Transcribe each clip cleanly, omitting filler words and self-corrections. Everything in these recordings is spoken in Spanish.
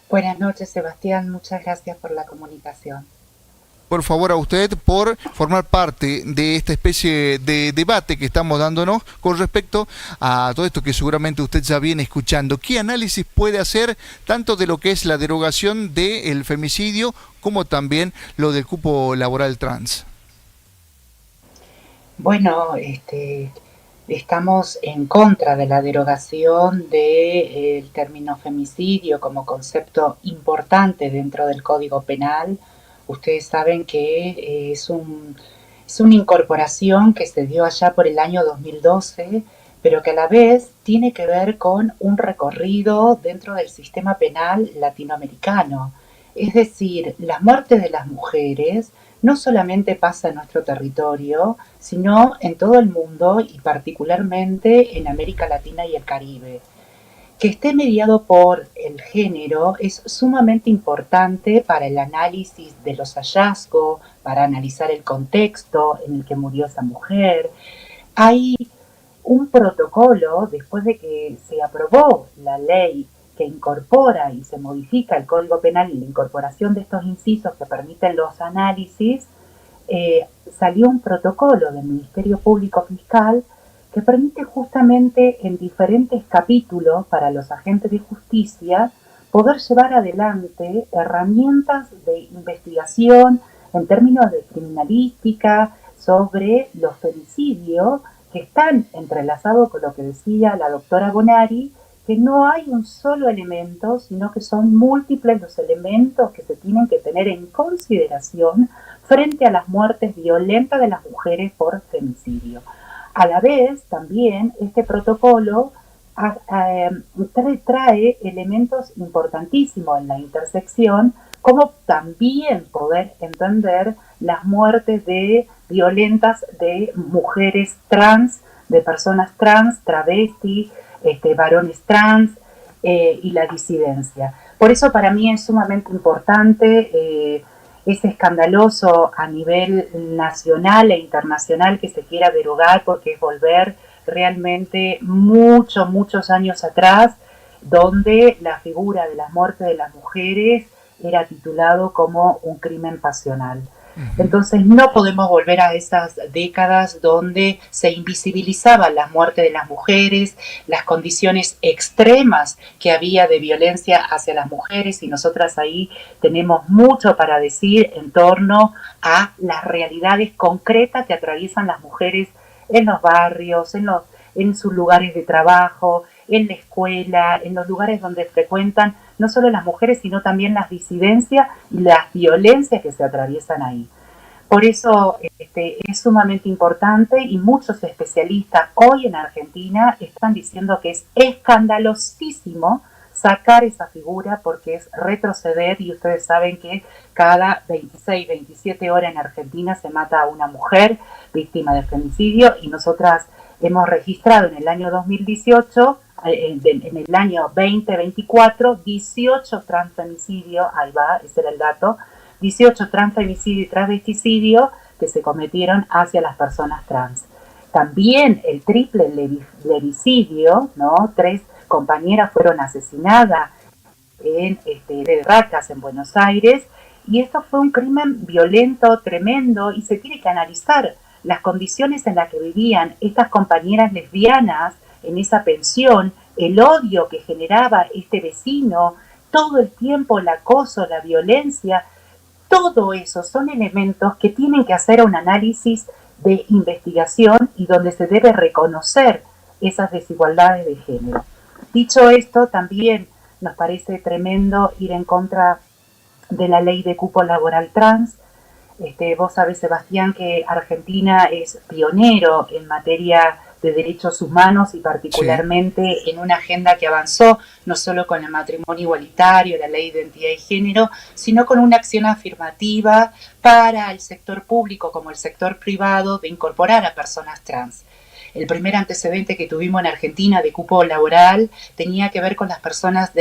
Buenas noches, Sebastián. Muchas gracias por la comunicación. Por favor a usted por formar parte de esta especie de debate que estamos dándonos con respecto a todo esto que seguramente usted ya viene escuchando. ¿Qué análisis puede hacer tanto de lo que es la derogación del femicidio como también lo del cupo laboral trans? Bueno, estamos en contra de la derogación del término femicidio como concepto importante dentro del Código Penal. Ustedes saben que es una incorporación que se dio allá por el año 2012, pero que a la vez tiene que ver con un recorrido dentro del sistema penal latinoamericano. Es decir, las muertes de las mujeres no solamente pasa en nuestro territorio, sino en todo el mundo y particularmente en América Latina y el Caribe. Que esté mediado por el género es sumamente importante para el análisis de los hallazgos, para analizar el contexto en el que murió esa mujer. Hay un protocolo, después de que se aprobó la ley que incorpora y se modifica el Código Penal y la incorporación de estos incisos que permiten los análisis, salió un protocolo del Ministerio Público Fiscal que permite justamente en diferentes capítulos para los agentes de justicia poder llevar adelante herramientas de investigación en términos de criminalística sobre los femicidios que están entrelazados con lo que decía la doctora Bonari, que no hay un solo elemento, sino que son múltiples los elementos que se tienen que tener en consideración frente a las muertes violentas de las mujeres por femicidio. A la vez, también, este protocolo trae elementos importantísimos en la intersección, como también poder entender las muertes violentas de mujeres trans, de personas trans, travestis, varones trans y la disidencia. Por eso para mí es sumamente importante, es escandaloso a nivel nacional e internacional que se quiera derogar, porque es volver realmente muchos años atrás, donde la figura de la muerte de las mujeres era titulado como un crimen pasional. Ujú. Entonces no podemos volver a esas décadas donde se invisibilizaba la muerte de las mujeres, las condiciones extremas que había de violencia hacia las mujeres, y nosotras ahí tenemos mucho para decir en torno a las realidades concretas que atraviesan las mujeres en los barrios, en sus lugares de trabajo, en la escuela, en los lugares donde frecuentan no solo las mujeres, sino también las disidencias y las violencias que se atraviesan ahí. Por eso es sumamente importante, y muchos especialistas hoy en Argentina están diciendo que es escandalosísimo sacar esa figura, porque es retroceder, y ustedes saben que cada 26, 27 horas en Argentina se mata a una mujer víctima de femicidio, y nosotras hemos registrado en el año 2018, en el año 2024, 18 transfemicidios, ahí va, ese era el dato, 18 transfemicidios y transvesticidios que se cometieron hacia las personas trans. También el triple levicidio, ¿no? 3 compañeras fueron asesinadas de Racas, en Buenos Aires, y esto fue un crimen violento, tremendo, y se tiene que analizar las condiciones en las que vivían estas compañeras lesbianas en esa pensión, el odio que generaba este vecino, todo el tiempo el acoso, la violencia. Todo eso son elementos que tienen que hacer un análisis de investigación y donde se debe reconocer esas desigualdades de género. Dicho esto, también nos parece tremendo ir en contra de la ley de cupo laboral trans. Vos sabés, Sebastián, que Argentina es pionero en materia de derechos humanos, y Sí. particularmente en una agenda que avanzó no solo con el matrimonio igualitario, la ley de identidad y género, sino con una acción afirmativa para el sector público como el sector privado de incorporar a personas trans. El primer antecedente que tuvimos en Argentina de cupo laboral tenía que ver con las personas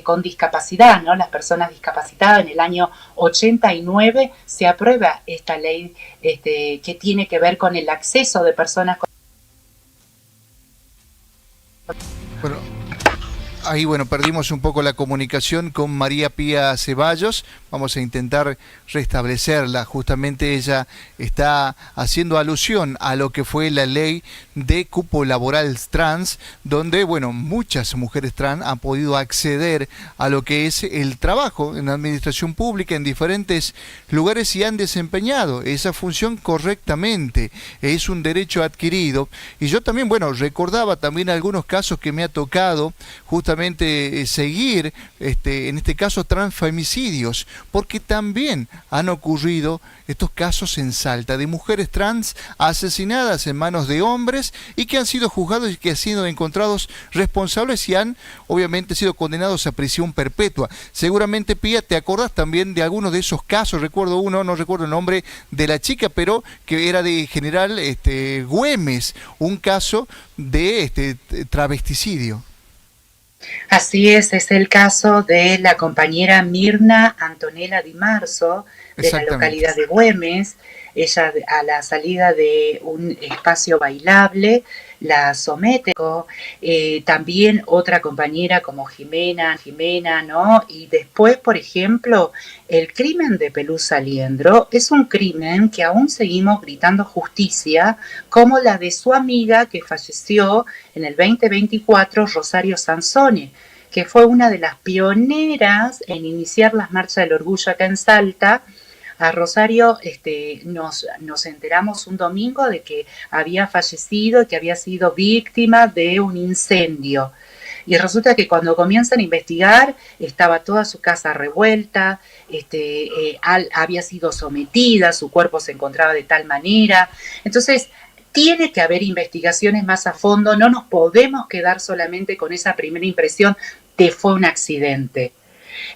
con discapacidad, ¿no? Las personas discapacitadas. En el año 89 se aprueba esta ley, que tiene que ver con el acceso de personas con Bueno, Ahí, bueno, perdimos un poco la comunicación con María Pía Ceballos. Vamos a intentar restablecerla. Justamente ella está haciendo alusión a lo que fue la ley de cupo laboral trans, donde, bueno, muchas mujeres trans han podido acceder a lo que es el trabajo en la administración pública en diferentes lugares y han desempeñado esa función correctamente. Es un derecho adquirido. Y yo también, bueno, recordaba también algunos casos que me ha tocado justamente seguir, en este caso, transfemicidios, porque también han ocurrido estos casos en Salta de mujeres trans asesinadas en manos de hombres y que han sido juzgados y que han sido encontrados responsables y han obviamente sido condenados a prisión perpetua. Seguramente, Pía, te acordás también de algunos de esos casos. Recuerdo uno, no recuerdo el nombre de la chica, pero que era de General Güemes, un caso de travesticidio. Así es el caso de la compañera Mirna Antonella Di Marzo, de la localidad de Güemes. Ella, a la salida de un espacio bailable, la somete. También otra compañera como Jimena, ¿no? Y después, por ejemplo, el crimen de Pelusa Liendro es un crimen que aún seguimos gritando justicia, como la de su amiga que falleció en el 2024, Rosario Sansone, que fue una de las pioneras en iniciar las marchas del orgullo acá en Salta. A Rosario nos enteramos un domingo de que había fallecido, que había sido víctima de un incendio. Y resulta que cuando comienzan a investigar, estaba toda su casa revuelta, había sido sometida, su cuerpo se encontraba de tal manera. Entonces, tiene que haber investigaciones más a fondo, no nos podemos quedar solamente con esa primera impresión de fue un accidente.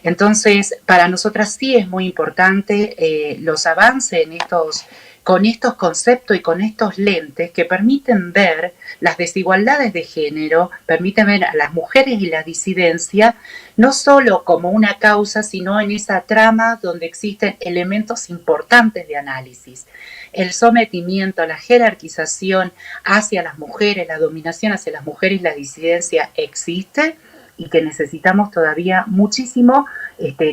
Entonces, para nosotras sí es muy importante los avances con estos conceptos y con estos lentes que permiten ver las desigualdades de género, permiten ver a las mujeres y la disidencia, no solo como una causa, sino en esa trama donde existen elementos importantes de análisis. El sometimiento, la jerarquización hacia las mujeres, la dominación hacia las mujeres y la disidencia existe, y que necesitamos todavía muchísimo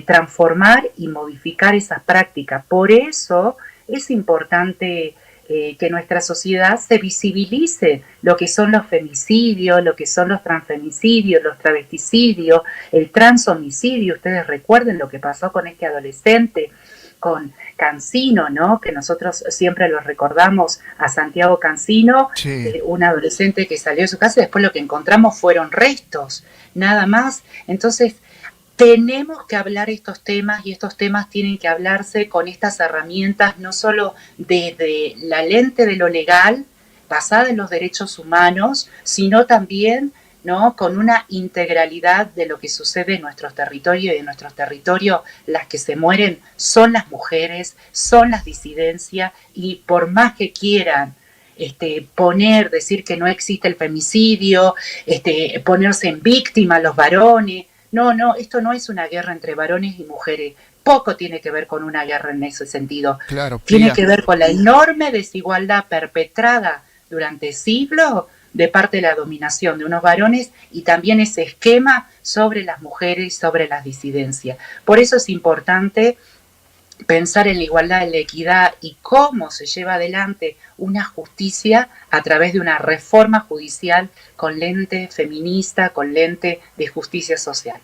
transformar y modificar esas prácticas. Por eso es importante que nuestra sociedad se visibilice lo que son los femicidios, lo que son los transfemicidios, los travesticidios, el transhomicidio. Ustedes recuerden lo que pasó con este adolescente, con Cancino, ¿no? Que nosotros siempre lo recordamos a Santiago Cancino, sí. Un adolescente que salió de su casa y después lo que encontramos fueron restos, nada más. Entonces, tenemos que hablar estos temas y estos temas tienen que hablarse con estas herramientas, no solo desde la lente de lo legal, basada en los derechos humanos, sino también, ¿no?, con una integralidad de lo que sucede en nuestros territorios, y en nuestros territorios las que se mueren son las mujeres, son las disidencias, y por más que quieran decir que no existe el femicidio, ponerse en víctima los varones, no, esto no es una guerra entre varones y mujeres, poco tiene que ver con una guerra en ese sentido. Claro, tiene que ver con la enorme desigualdad perpetrada durante siglos de parte de la dominación de unos varones y también ese esquema sobre las mujeres y sobre las disidencias. Por eso es importante pensar en la igualdad, en la equidad y cómo se lleva adelante una justicia a través de una reforma judicial con lente feminista, con lente de justicia social.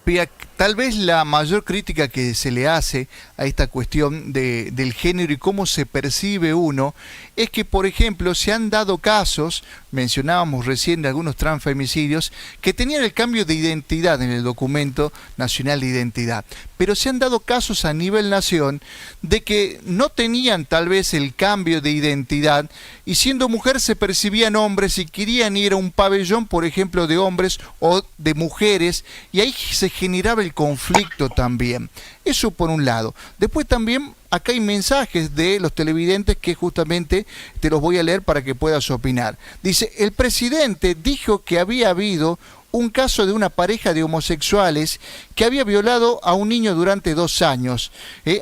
Pía, tal vez la mayor crítica que se le hace a esta cuestión del género y cómo se percibe uno es que, por ejemplo, se han dado casos, mencionábamos recién de algunos transfemicidios, que tenían el cambio de identidad en el documento nacional de identidad, pero se han dado casos a nivel nación de que no tenían tal vez el cambio de identidad y siendo mujer se percibían hombres y querían ir a un pabellón, por ejemplo, de hombres o de mujeres, y ahí se generaba el conflicto también. Eso por un lado. Después también acá hay mensajes de los televidentes que justamente te los voy a leer para que puedas opinar. Dice, el presidente dijo que había habido un caso de una pareja de homosexuales que había violado a un niño durante 2 años.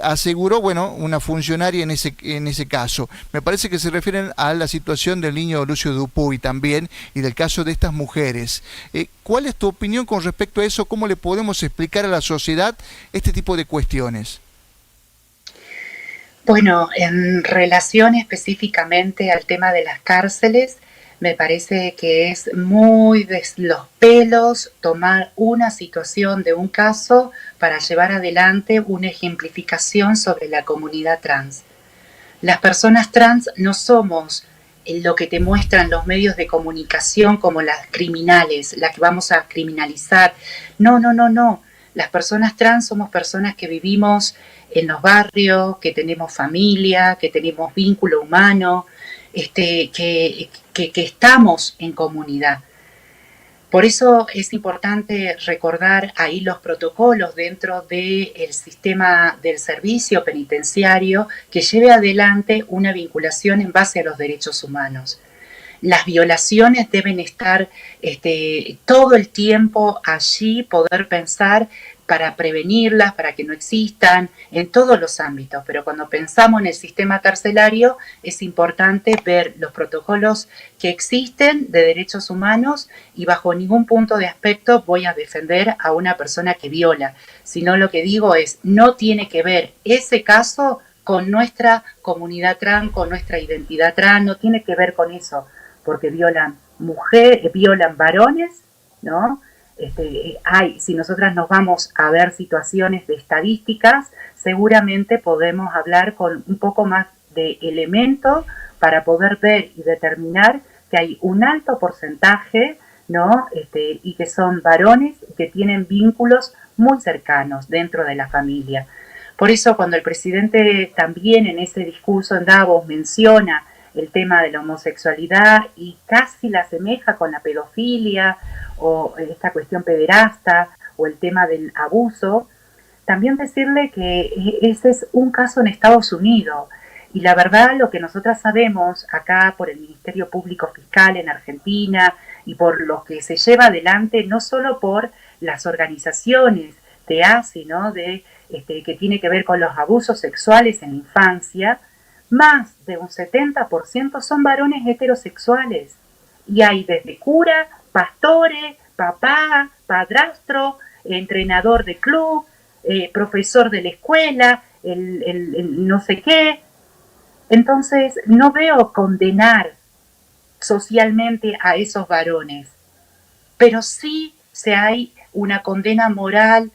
Aseguró, bueno, una funcionaria en ese caso. Me parece que se refieren a la situación del niño Lucio Dupuy también y del caso de estas mujeres. ¿Cuál es tu opinión con respecto a eso? ¿Cómo le podemos explicar a la sociedad este tipo de cuestiones? Bueno, en relación específicamente al tema de las cárceles, me parece que es muy de los pelos tomar una situación de un caso para llevar adelante una ejemplificación sobre la comunidad trans. Las personas trans no somos lo que te muestran los medios de comunicación como las criminales, las que vamos a criminalizar. No, no, no, no. Las personas trans somos personas que vivimos en los barrios, que tenemos familia, que tenemos vínculo humano, que estamos en comunidad. Por eso es importante recordar ahí los protocolos dentro del sistema del servicio penitenciario que lleve adelante una vinculación en base a los derechos humanos. Las violaciones deben estar todo el tiempo allí, poder pensar para prevenirlas, para que no existan, en todos los ámbitos. Pero cuando pensamos en el sistema carcelario, es importante ver los protocolos que existen de derechos humanos y bajo ningún punto de aspecto voy a defender a una persona que viola, sino lo que digo es, no tiene que ver ese caso con nuestra comunidad trans, con nuestra identidad trans, no tiene que ver con eso, porque violan mujeres, violan varones, ¿no? Si nosotras nos vamos a ver situaciones de estadísticas, seguramente podemos hablar con un poco más de elementos para poder ver y determinar que hay un alto porcentaje, ¿no? Y que son varones que tienen vínculos muy cercanos dentro de la familia. Por eso cuando el presidente también en ese discurso en Davos menciona el tema de la homosexualidad y casi la asemeja con la pedofilia o esta cuestión pederasta o el tema del abuso, también decirle que ese es un caso en Estados Unidos y la verdad lo que nosotras sabemos acá por el Ministerio Público Fiscal en Argentina y por lo que se lleva adelante no solo por las organizaciones de ASI, ¿no? Que tiene que ver con los abusos sexuales en la infancia, más de un 70% son varones heterosexuales. Y hay desde cura, pastores, papá, padrastro, entrenador de club, profesor de la escuela, el no sé qué. Entonces, no veo condenar socialmente a esos varones, pero sí hay una condena moral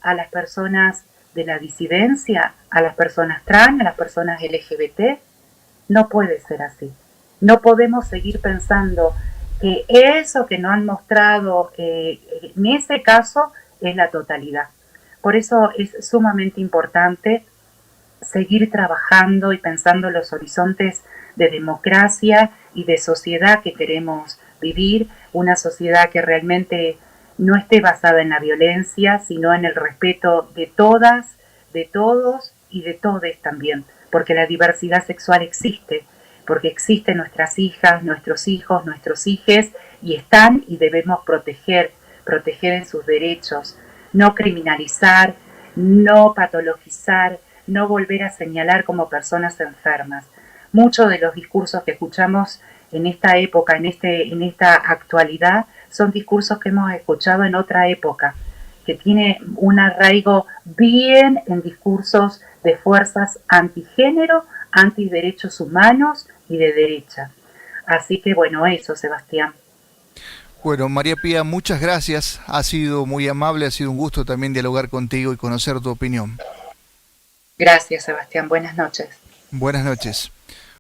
a las personas de la disidencia, a las personas trans, a las personas LGBT. No puede ser así. No podemos seguir pensando que eso que nos han mostrado en ese caso es la totalidad. Por eso es sumamente importante seguir trabajando y pensando los horizontes de democracia y de sociedad que queremos vivir, una sociedad que realmente no esté basada en la violencia, sino en el respeto de todas, de todos y de todes también, porque la diversidad sexual existe, porque existen nuestras hijas, nuestros hijos, nuestros hijes, y están y debemos proteger en sus derechos, no criminalizar, no patologizar, no volver a señalar como personas enfermas. Muchos de los discursos que escuchamos en esta época, en esta actualidad, son discursos que hemos escuchado en otra época, que tiene un arraigo bien en discursos de fuerzas antigénero, antiderechos humanos y de derecha. Así que bueno, eso, Sebastián. Bueno, María Pía, muchas gracias. Ha sido muy amable, ha sido un gusto también dialogar contigo y conocer tu opinión. Gracias, Sebastián. Buenas noches. Buenas noches.